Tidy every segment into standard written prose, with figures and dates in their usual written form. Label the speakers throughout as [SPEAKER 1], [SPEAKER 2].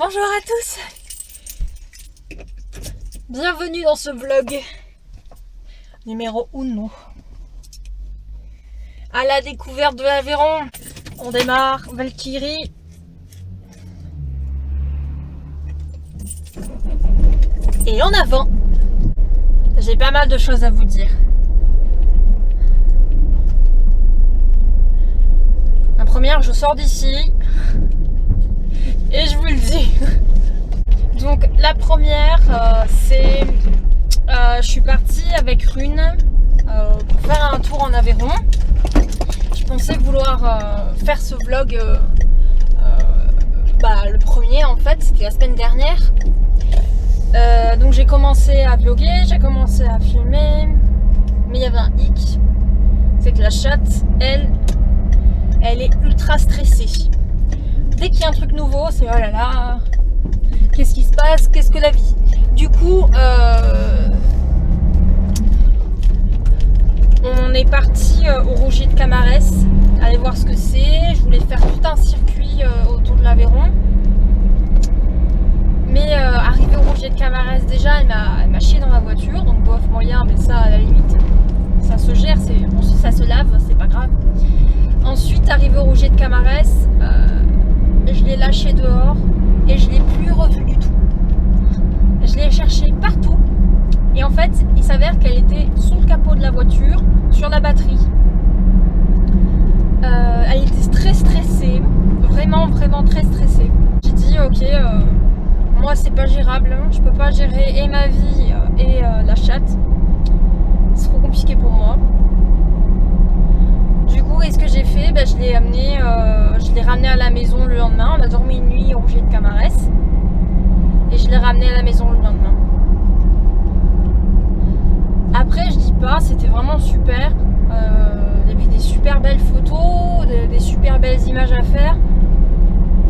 [SPEAKER 1] Bonjour à tous. Bienvenue dans ce vlog numéro 1 à la découverte de l'Aveyron. On démarre Valkyrie. Et en avant, j'ai pas mal de choses à vous dire. La première, je sors d'ici et je vous le dis. Donc la première, c'est je suis partie avec Rune pour faire un tour en Aveyron. Je pensais vouloir faire ce vlog le premier en fait, c'était la semaine dernière. Donc j'ai commencé à vlogger, j'ai commencé à filmer, mais il y avait un hic, c'est que la chatte, elle est ultra stressée. Dès qu'il y a un truc nouveau, c'est oh là là, qu'est-ce qui se passe, qu'est-ce que la vie. Du coup, on est parti au Rougier de Camarès, aller voir ce que c'est. Je voulais faire tout un circuit autour de l'Aveyron. Mais arrivé au Rougier de Camarès, déjà, elle m'a chié dans la voiture. Donc bof, moyen, mais ça, à la limite, ça se gère. Bon, si ça se lave, c'est pas grave. Ensuite, arrivé au Rougier de Camarès, je l'ai lâchée dehors et je l'ai plus revue du tout. Je l'ai cherchée partout. Et en fait, il s'avère qu'elle était sous le capot de la voiture, sur la batterie. Elle était très stressée, vraiment très stressée. J'ai dit ok, moi c'est pas gérable, je peux pas gérer et ma vie et la chatte. C'est trop compliqué pour moi. Du coup, qu'est-ce que j'ai fait? Je l'ai amené, je l'ai ramené à la maison le lendemain. On a dormi une nuit au Rougier de Camarès et je l'ai ramené à la maison le lendemain. Après, je dis pas, c'était vraiment super. Il y avait des super belles photos, des super belles images à faire.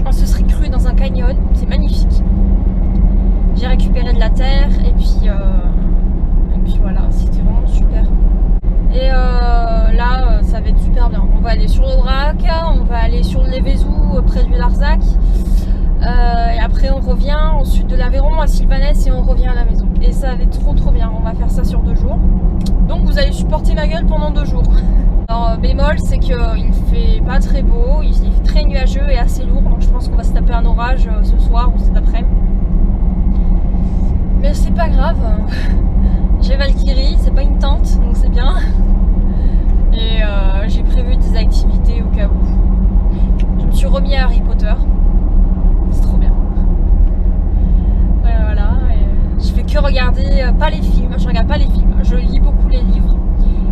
[SPEAKER 1] On se serait cru dans un canyon, c'est magnifique. J'ai récupéré de la terre et puis voilà, c'était vraiment super. Et là, ça va être super bien. On va aller sur l'Aubrac, on va aller sur le Lévézou près du Larzac. Et après on revient au sud de l'Aveyron à Sylvanès et on revient à la maison. Et ça va être trop bien, on va faire ça sur 2 jours. Donc vous allez supporter ma gueule pendant 2 jours. Alors bémol, c'est qu'il fait pas très beau, il fait très nuageux et assez lourd. Donc je pense qu'on va se taper un orage ce soir ou cet après-midi. Mais c'est pas grave. J'ai Valkyrie, c'est pas une tente, donc c'est bien. Et j'ai prévu des activités au cas où. Je me suis remis à Harry Potter. C'est trop bien. Voilà. Et je fais que regarder, pas les films. Je regarde pas les films. Je lis beaucoup les livres.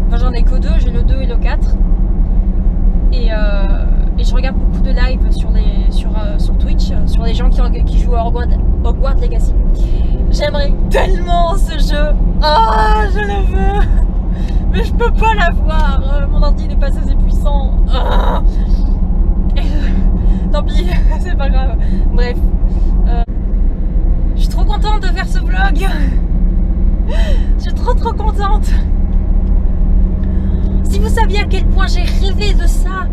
[SPEAKER 1] Enfin, j'en ai que 2. J'ai le 2 et le 4. Et je regarde beaucoup de live sur Twitch, sur les gens qui jouent à Hogwarts Legacy. J'aimerais tellement ce jeu. Ah, je le veux. Mais je peux pas l'avoir. Mon ordi n'est pas assez puissant. Ah. Tant pis, c'est pas grave. Bref. Je suis trop contente de faire ce vlog. Je suis trop contente. Si vous saviez à quel point j'ai rêvé de ça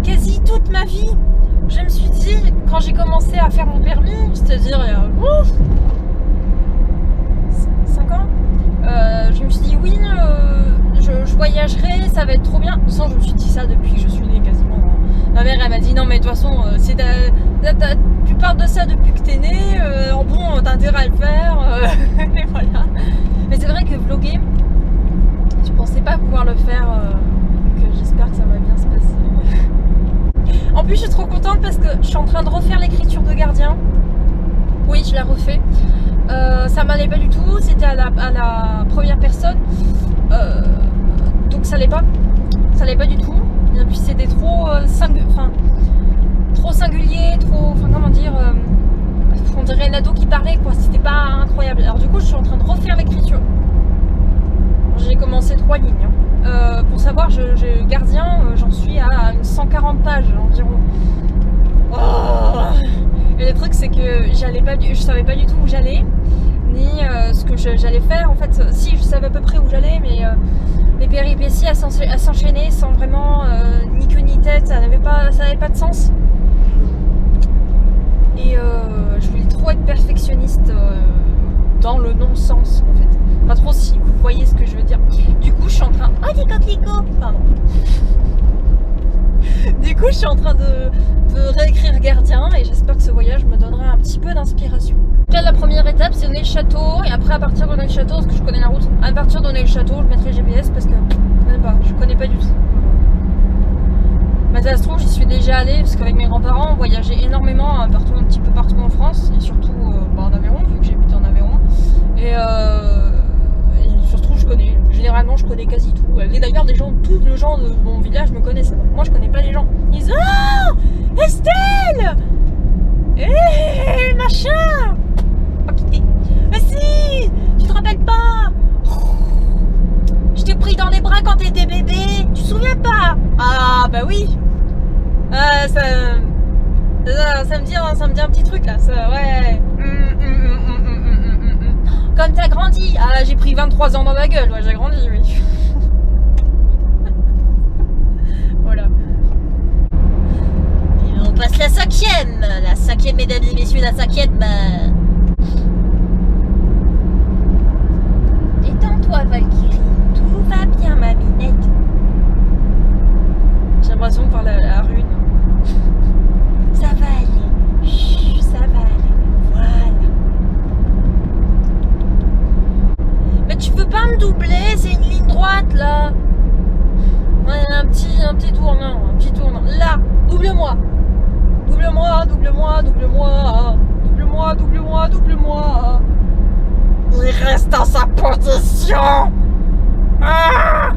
[SPEAKER 1] quasi toute ma vie, je me suis dit, quand j'ai commencé à faire mon permis, c'est-à-dire il y a 5 ans, je me suis dit oui, je voyagerai, ça va être trop bien. Sans, je me suis dit ça depuis que je suis née quasiment. Ma mère elle m'a dit non mais de toute façon tu parles de ça depuis que t'es née, bon t'as intérêt à le faire, et voilà. Mais c'est vrai que vlogger, je pensais pas pouvoir le faire, donc j'espère que ça va bien se passer. En plus je suis trop contente parce que je suis en train de refaire l'écriture de Gardien. Oui, je la refais. Ça m'allait pas du tout, c'était à la première personne, donc ça allait pas du tout. Et puis c'était trop singulier, comment dire, on dirait l'ado qui parlait quoi, c'était pas incroyable. Alors du coup je suis en train de refaire l'écriture. J'ai commencé 3 lignes. Pour savoir, Gardien, j'en suis à une 140 pages environ. Oh, et le truc c'est que je savais pas du tout où j'allais, ni ce que j'allais faire. En fait, si je savais à peu près où j'allais, mais les péripéties à s'enchaîner sans vraiment ni queue ni tête, ça n'avait pas de sens. Et je vous trop être perfectionniste dans le non-sens en fait. Pas trop si vous voyez ce que je veux dire. Du coup, je suis en train... Oh, des coquelicots. Pardon. Du coup, je suis en train de réécrire Gardien et j'espère que ce voyage me donnera un petit peu d'inspiration. Là, la première étape, c'est Nez-le-Château et après, à partir de Nez-le-Château, parce que je connais la route, à partir de Nez-le-Château, je mettrai GPS parce que je connais pas du tout. Mais ça se trouve, j'y suis déjà allée parce qu'avec mes grands-parents, on voyageait énormément un petit peu partout en France et surtout en Aveyron, vu que j'habite en Aveyron. Et ça se trouve, je connais. Généralement, je connais quasi tout. Et d'ailleurs, tous les gens de mon village me connaissent. Moi, je connais pas les gens. Ils disent oh, Estelle, machin. Pas quitter. Mais si, tu te rappelles pas? Je t'ai pris dans les bras quand t'étais bébé. Tu te souviens pas? Ah bah oui. Ça me dit un petit truc là. Ça, ouais. Comme t'as grandi. Ah, j'ai pris 23 ans dans ma gueule. Ouais, j'ai grandi, oui. Voilà.
[SPEAKER 2] Et on passe la cinquième, mesdames et messieurs, la cinquième. Détends-toi, Valkyrie. Tout va bien, ma minette.
[SPEAKER 1] J'ai l'impression de parler à la rune.
[SPEAKER 2] Ça va aller. Chut, ça va aller. Voilà.
[SPEAKER 1] Mais tu peux pas me doubler, c'est une ligne droite là. Ouais, un petit tournant, Là, double-moi. Double-moi. Il reste dans sa position. Ah,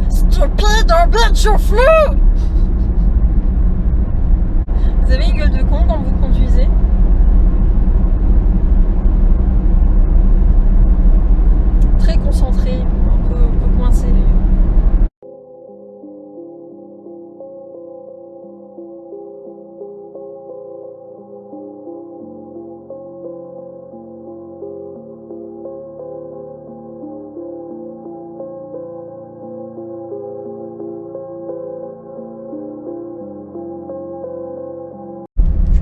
[SPEAKER 1] stupide, bitch au flou. Vous avez une gueule de con quand vous conduisez? Très concentré, un peu coincé d'ailleurs.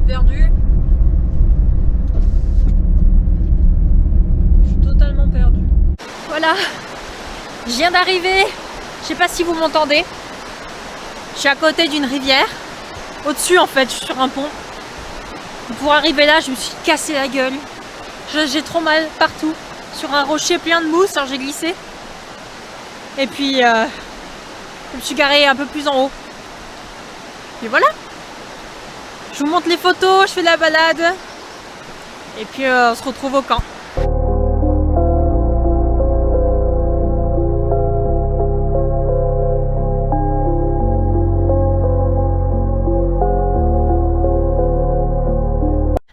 [SPEAKER 1] Perdu. Je suis totalement perdue. Voilà, je viens d'arriver. Je sais pas si vous m'entendez. Je suis à côté d'une rivière. Au-dessus en fait, je suis sur un pont. Pour arriver là, je me suis cassé la gueule. J'ai trop mal partout. Sur un rocher plein de mousse, alors j'ai glissé. Et puis, je me suis garée un peu plus en haut. Et voilà. Je vous montre les photos, je fais la balade. Et puis on se retrouve au camp.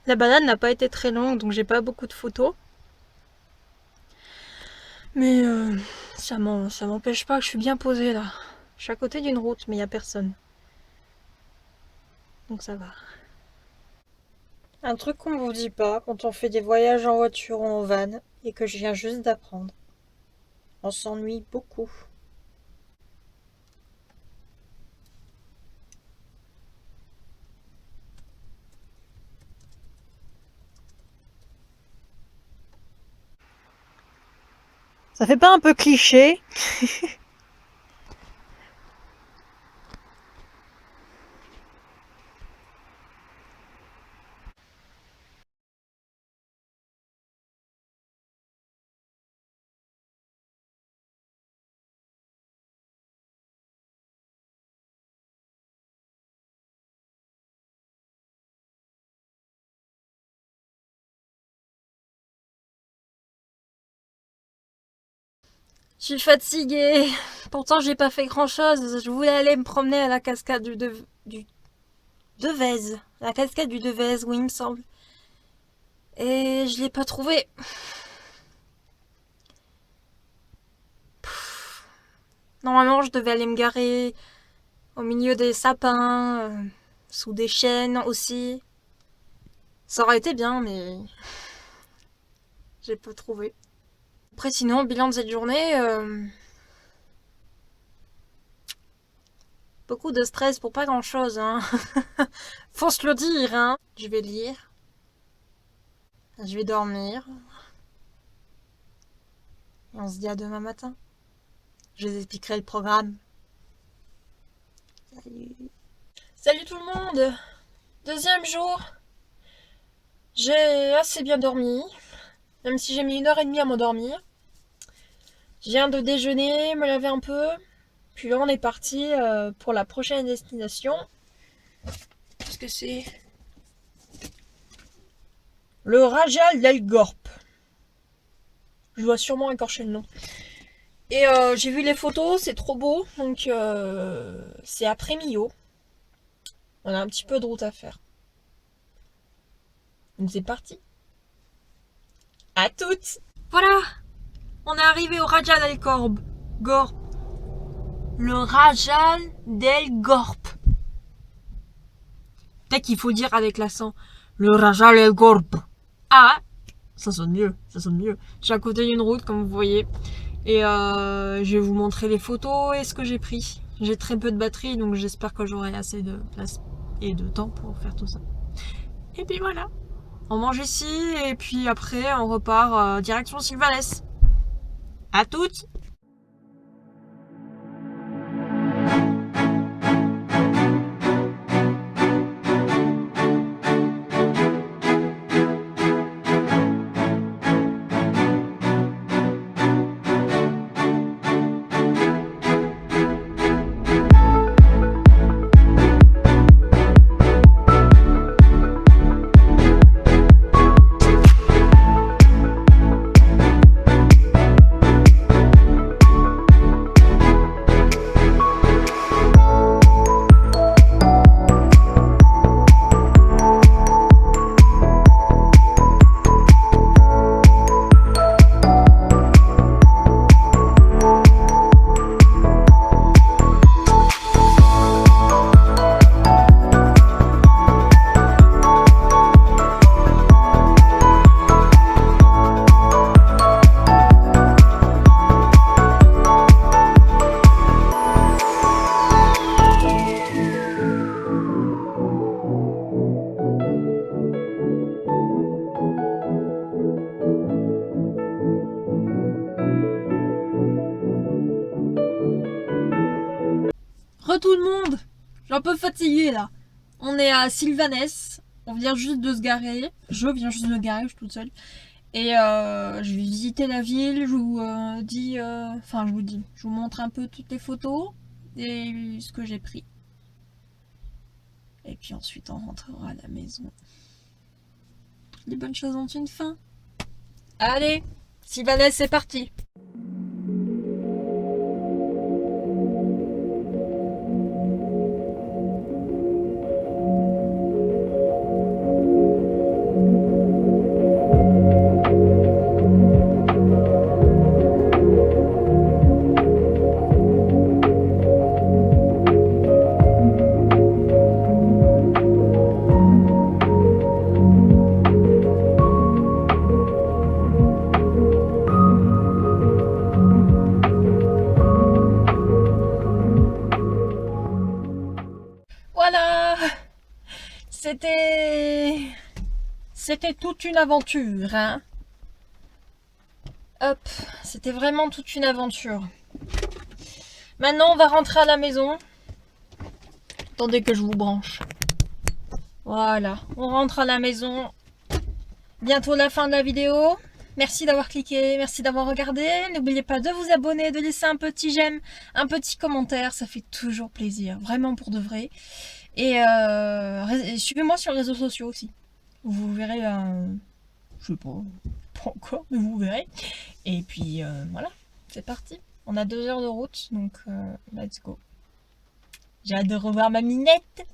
[SPEAKER 1] La balade n'a pas été très longue, donc j'ai pas beaucoup de photos. Mais ça m'empêche pas que je suis bien posée là. Je suis à côté d'une route, mais il n'y a personne. Donc ça va. Un truc qu'on vous dit pas quand on fait des voyages en voiture ou en van et que je viens juste d'apprendre. On s'ennuie beaucoup. Ça fait pas un peu cliché? Je suis fatiguée. Pourtant, j'ai pas fait grand chose. Je voulais aller me promener à la cascade du Devèze. La cascade du Devèze, oui, il me semble. Et je l'ai pas trouvé. Normalement, je devais aller me garer au milieu des sapins, sous des chênes aussi. Ça aurait été bien, mais j'ai pas trouvé. Après, sinon, bilan de cette journée, Beaucoup de stress pour pas grand chose, hein. Faut se le dire, hein. Je vais lire. Je vais dormir. Et on se dit à demain matin. Je vous expliquerai le programme. Salut. Salut tout le monde. Deuxième jour. J'ai assez bien dormi. Même si j'ai mis 1h30 à m'endormir. Je viens de déjeuner, me laver un peu. Puis là on est parti pour la prochaine destination. Qu'est-ce que c'est? Le Rajal del Gorp. Je dois sûrement écorcher le nom. Et j'ai vu les photos, c'est trop beau. Donc c'est après Millau. On a un petit peu de route à faire. Donc c'est parti. À toutes. Voilà. On est arrivé au Rajal del Gorp. Le Rajal del Gorp. Peut-être qu'il faut dire avec l'accent. Le Rajal del Gorp. Ah, ça sonne mieux, ça sonne mieux. Je suis à côté d'une route, comme vous voyez. Et je vais vous montrer les photos et ce que j'ai pris. J'ai très peu de batterie, donc j'espère que j'aurai assez de place et de temps pour faire tout ça. Et puis voilà. On mange ici, et puis après, on repart direction Sylvanès. À toutes! Tout le monde, je suis un peu fatiguée là. On est à Sylvanès, on vient juste de se garer. Je viens juste de me garer, je suis toute seule. Et je vais visiter la ville, je vous je vous montre un peu toutes les photos et ce que j'ai pris. Et puis ensuite on rentrera à la maison. Les bonnes choses ont une fin. Allez, Sylvanès, c'est parti. Voilà, c'était toute une aventure, hein. Hop, c'était vraiment toute une aventure. Maintenant, on va rentrer à la maison. Attendez que je vous branche. Voilà, on rentre à la maison. Bientôt la fin de la vidéo. Merci d'avoir cliqué, merci d'avoir regardé. N'oubliez pas de vous abonner, de laisser un petit j'aime, un petit commentaire. Ça fait toujours plaisir, vraiment pour de vrai. Et suivez-moi sur les réseaux sociaux aussi. Vous verrez, je sais pas encore, mais vous verrez. Et puis voilà, c'est parti. On a 2 heures de route, donc let's go. J'ai hâte de revoir ma minette.